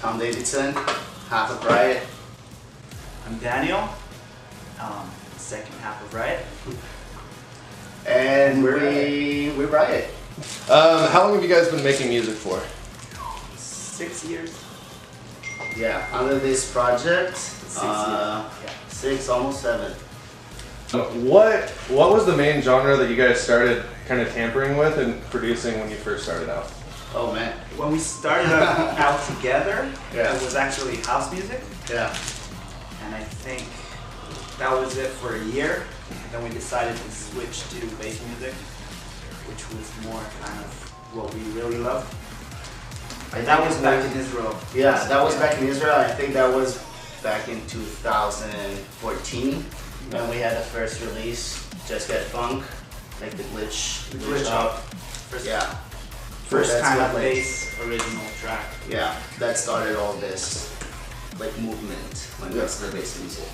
Tom Davidson, half of Riot. I'm Daniel, second half of Riot. And we're Riot. How long have you guys been making music for? 6 years. Yeah, under this project, 6 years. 6, almost 7. What was the main genre that you guys started kind of tampering with and producing when you first started out? Oh man. When we started out together, Yeah. it was actually house music. Yeah. And I think that was it for a year. And then we decided to switch to bass music, which was more kind of what we really loved. And that was back in Israel. Yeah, that was back in Israel. I think that was back in 2014 when we had the first release, Just Get Funk, like the glitch up. First That's kind what, of like, bass original track. Yeah, that started all this like movement when it comes to the bass music.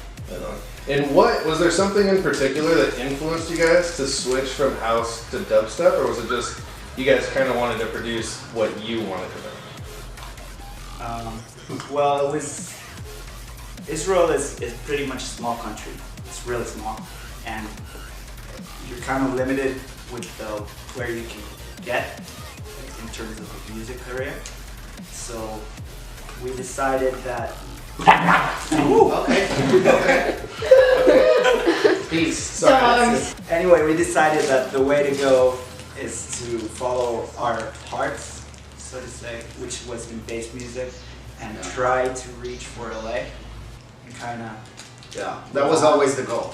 And was there something in particular that influenced you guys to switch from house to dubstep, or was it just you guys kind of wanted to produce what you wanted to do? Well, it was, Israel is pretty much a small country. It's really small, and you're kind of limited with where you can get in terms of a music career. So we decided that. Okay. Peace. Sorry. Anyway, we decided that the way to go is to follow our hearts, so to say, which was in bass music, and try to reach for LA and kind of. Yeah, that was always the goal.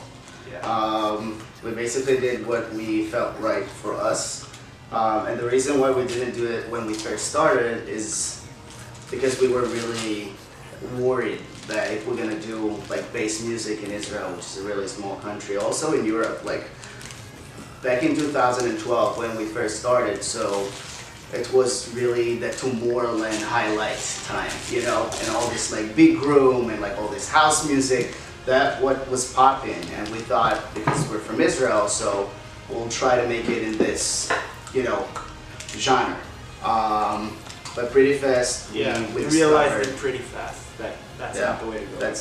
Yeah. We basically did what we felt right for us. And the reason why we didn't do it when we first started is because we were really worried that if we're gonna do like bass music in Israel, which is a really small country, also in Europe, like back in 2012 when we first started, so it was really the Tomorrowland highlight time, you know, and all this like big room and like all this house music, that what was popping, and we thought because we're from Israel, so we'll try to make it in this, you know, genre. But pretty fast, we discovered, realized it pretty fast that that's not the way to go. That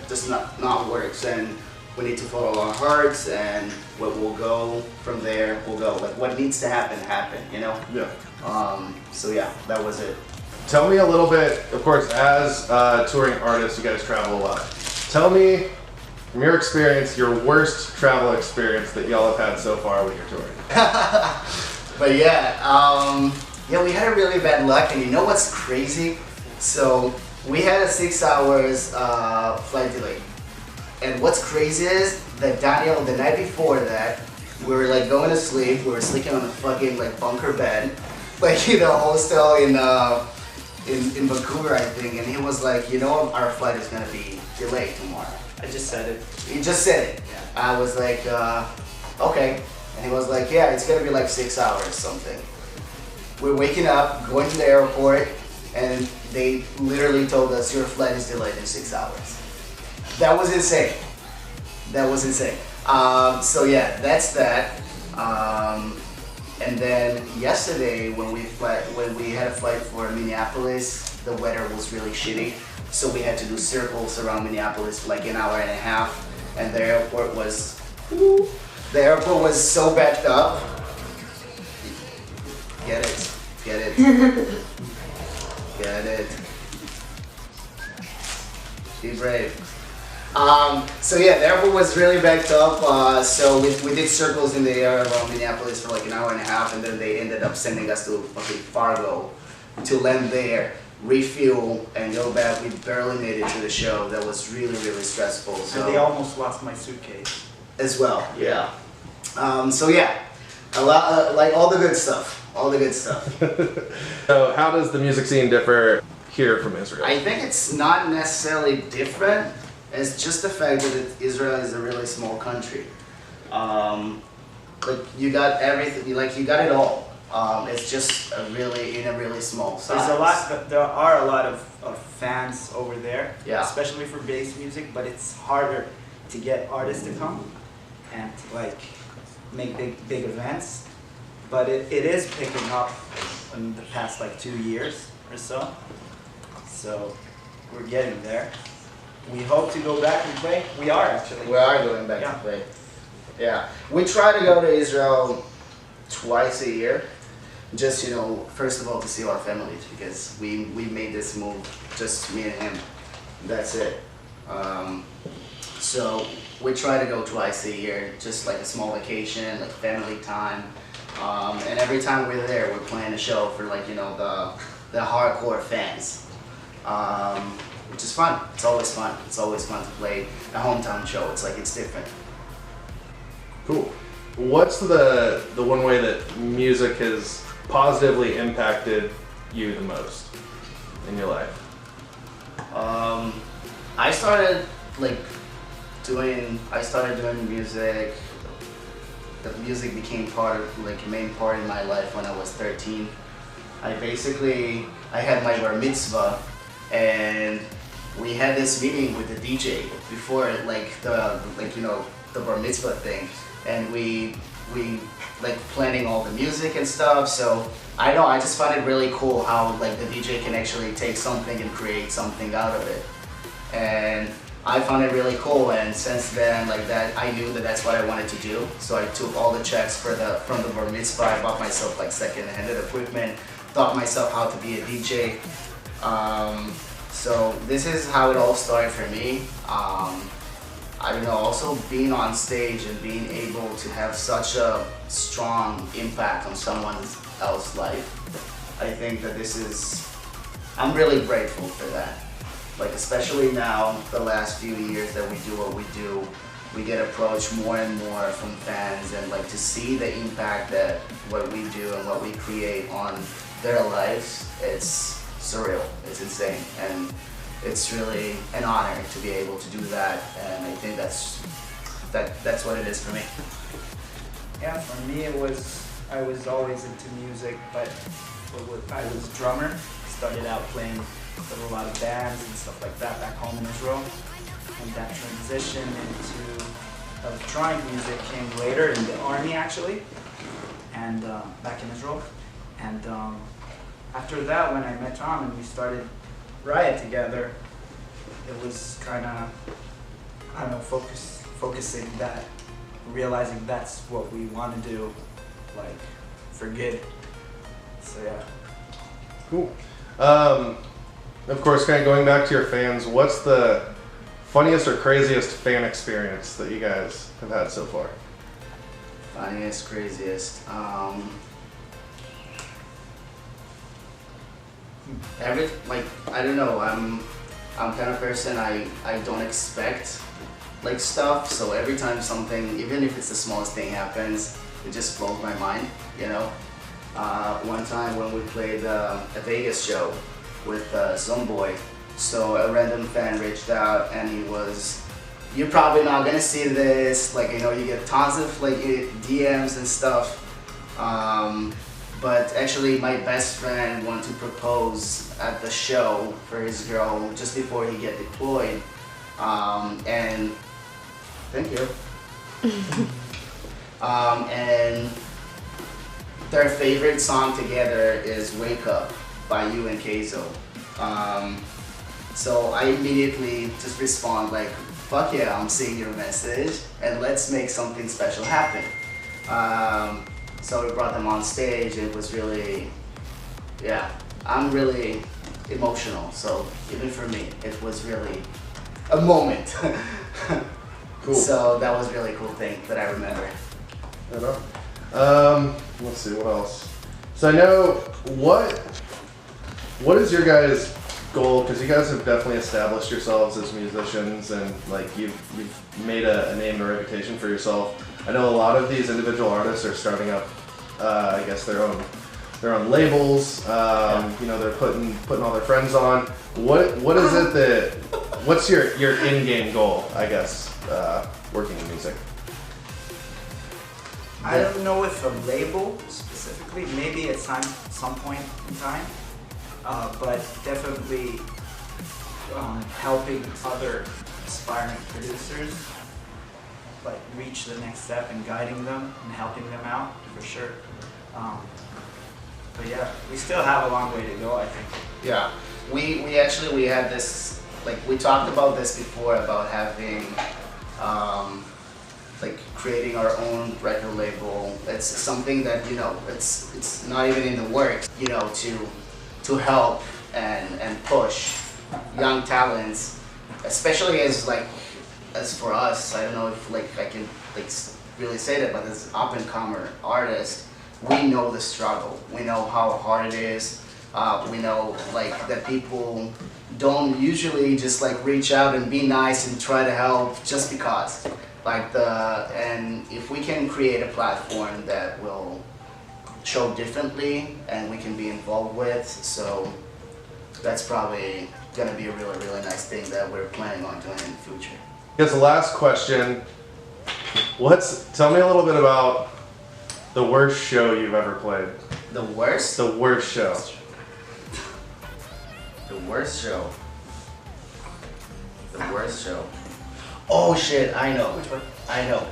does not works, and we need to follow our hearts, and what will go from there will go. Like what needs to happen, you know? Yeah. So yeah, that was it. Tell me a little bit, of course, as touring artists, you guys travel a lot. Tell me, from your experience, your worst travel experience that y'all have had so far when you're touring. But yeah, we had a really bad luck, and you know what's crazy? So we had a 6 hours flight delay, and what's crazy is that Daniel, the night before that, we were like going to sleep. We were sleeping on a fucking like bunker bed, like in a hostel in Vancouver, I think, and he was like, you know, our flight is gonna be delayed tomorrow. I just said it. He just said it. Yeah. I was like, okay. And he was like, yeah, it's gonna be like 6 hours something. We're waking up, going to the airport, and they literally told us your flight is delayed in 6 hours. That was insane. That was insane. So yeah, that's that. And then yesterday when we had a flight for Minneapolis, the weather was really shitty. So we had to do circles around Minneapolis for like an hour and a half, and the airport was so backed up. Get it. Get it. Be brave. So yeah, the airport was really backed up, so we did circles in the air around Minneapolis for like an hour and a half, and then they ended up sending us to fucking Fargo to land there, refuel, and go back. We barely made it to the show. That was really, really stressful. So. And they almost lost my suitcase. As well, yeah. So yeah, a lot, like all the good stuff. All the good stuff. So how does the music scene differ here from Israel? I think it's not necessarily different. It's just the fact that Israel is a really small country. Like you got everything, like you got it all. It's just in a really small size. There are a lot of fans over there, yeah. Especially for bass music, but it's harder to get artists to come and to like make big events. But it is picking up in the past like 2 years or so. So we're getting there. We hope to go back and play. We are actually. We are going back Yeah. to play. Yeah, we try to go to Israel twice a year. Just, you know, first of all to see our families, because we made this move, just me and him. That's it. So we try to go twice a year, just like a small vacation, like family time. And every time we're there, we're playing a show for, like, you know, the hardcore fans. Which is fun. It's always fun. It's always fun to play a hometown show. It's like, it's different. Cool. What's the one way that music has positively impacted you the most in your life? I started doing music. The music became a main part in my life when I was 13. I had my bar mitzvah, and we had this meeting with the DJ before the bar mitzvah thing, and we planning all the music and stuff. So I just find it really cool how like the DJ can actually take something and create something out of it, and I found it really cool. And since then, like that, I knew that that's what I wanted to do. So I took all the checks from the bar mitzvah. I bought myself like second-handed equipment, taught myself how to be a DJ. So this is how it all started for me. I don't know, also being on stage and being able to have such a strong impact on someone else's life. I think that I'm really grateful for that. Like, especially now, the last few years that we do what we do, we get approached more and more from fans, and like to see the impact that what we do and what we create on their lives, it's surreal, it's insane. And it's really an honor to be able to do that, and I think that's what it is for me. Yeah, for me I was always into music, but I was a drummer. Started out playing with a lot of bands and stuff like that back home in Israel, and that transition into electronic music came later in the army actually, and back in Israel. And after that, when I met Tom and we started Riot together, it was kind of, I don't know, focusing that, realizing that's what we want to do, like, for good. So yeah. Cool. Of course, kind of going back to your fans, what's the funniest or craziest fan experience that you guys have had so far? Funniest, craziest. I don't know, I'm kind of person, I don't expect like stuff, so every time something, even if it's the smallest thing happens, it just blows my mind, you know. One time when we played a Vegas show with Zomboy, so a random fan reached out and he was, "You're probably not gonna see this," like, you know, you get tons of like DMs and stuff. But actually my best friend wanted to propose at the show for his girl just before he get deployed. And thank you. And their favorite song together is Wake Up by you and Keizo. So I immediately just respond like, fuck yeah, I'm seeing your message and let's make something special happen. So we brought them on stage, and it was really, yeah, I'm really emotional. So even for me, it was really a moment. Cool. So that was a really cool thing that I remember. I know. Let's see, what else? So I know, what is your guys' goal? Because you guys have definitely established yourselves as musicians, and like you've made a name and a reputation for yourself. I know a lot of these individual artists are starting up, I guess their own labels. You know, they're putting all their friends on. What is it that? What's your in-game goal? I guess working in music. I don't know if a label specifically, maybe at some point in time, but definitely helping other aspiring producers like reach the next step and guiding them and helping them out for sure. But yeah, we still have a long way to go, I think. Yeah, we actually we had this, like we talked about this before about having like creating our own record label. It's something that, you know, it's not even in the works, you know, to help and push young talents, especially as for us. I don't know if like I can like really say that, but as up and comer artists, we know the struggle. We know how hard it is. We know like that people don't usually just like reach out and be nice and try to help just because. And if we can create a platform that will show differently and we can be involved with, so that's probably gonna be a really, really nice thing that we're planning on doing in the future. I guess the last question, tell me a little bit about the worst show you've ever played. The worst? The worst show. The worst show. The worst show. Oh shit, I know. Which one? I know.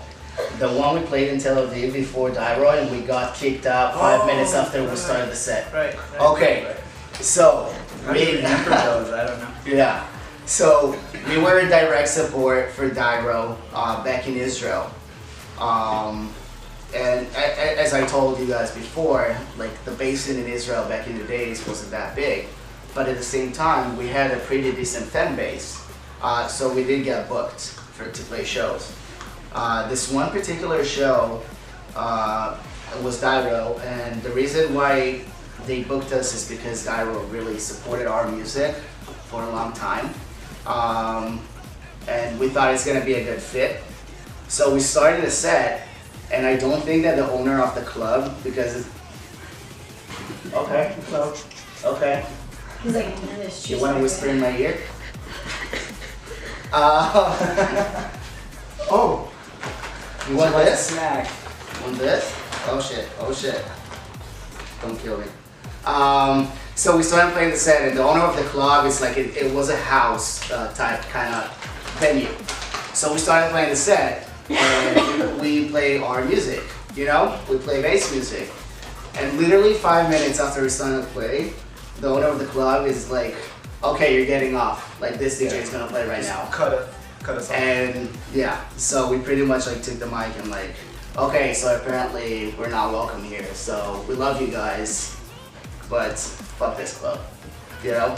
The one we played in Tel Aviv before Dairo and we got kicked out 5 minutes after we started the set. Right. Okay, so I don't remember those, I don't know. yeah. So we were in direct support for Dairo back in Israel. And as I told you guys before, like the basin in Israel back in the days wasn't that big. But at the same time, we had a pretty decent fan base. So we did get booked to play shows. This one particular show was Dairo, and the reason why they booked us is because Dairo really supported our music for a long time. And we thought it's gonna be a good fit. So we started a set, and I don't think that the owner of the club, because okay, so, okay. He's like, man, this You wanna whisper in my ear? Oh, you want this? Snack. Want this? Oh shit, oh shit. Don't kill me. So we started playing the set, and the owner of the club is like, it was a house type kind of venue. So we started playing the set, and we play our music, you know? We play bass music. And literally 5 minutes after we started to play, the owner of the club is like, okay, you're getting off. Like this DJ is gonna play right now. Cut us off. And yeah, so we pretty much like took the mic and like, okay, so apparently we're not welcome here. So we love you guys, but fuck this club, you know?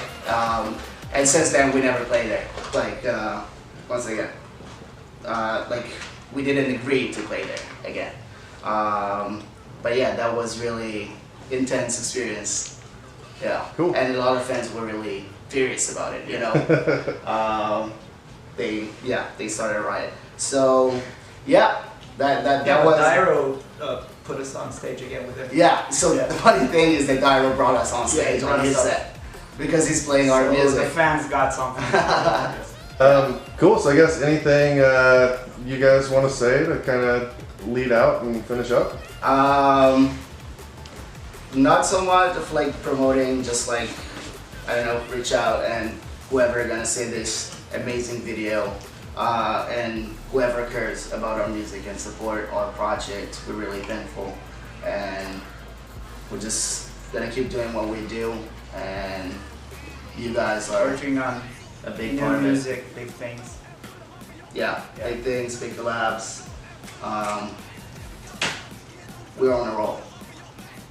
And since then we never played there. Like, once again, like we didn't agree to play there again. But yeah, that was really intense experience. Yeah. Cool. And a lot of fans were really furious about it, you know? They started a riot. So yeah, that was. Dairo put us on stage again with him. Yeah. So the funny thing is that Dairo brought us on stage on his set because he's playing our So music. the fans got something. Cool. So I guess anything you guys want to say to kind of lead out and finish up? Not so much of like promoting, just like, I don't know, reach out and whoever gonna see this amazing video and whoever cares about our music and support our project, we're really thankful, and we're just gonna keep doing what we do, and you guys are Working on a big new part of it. music, big things. Yeah, big things, big collabs. We're on a roll.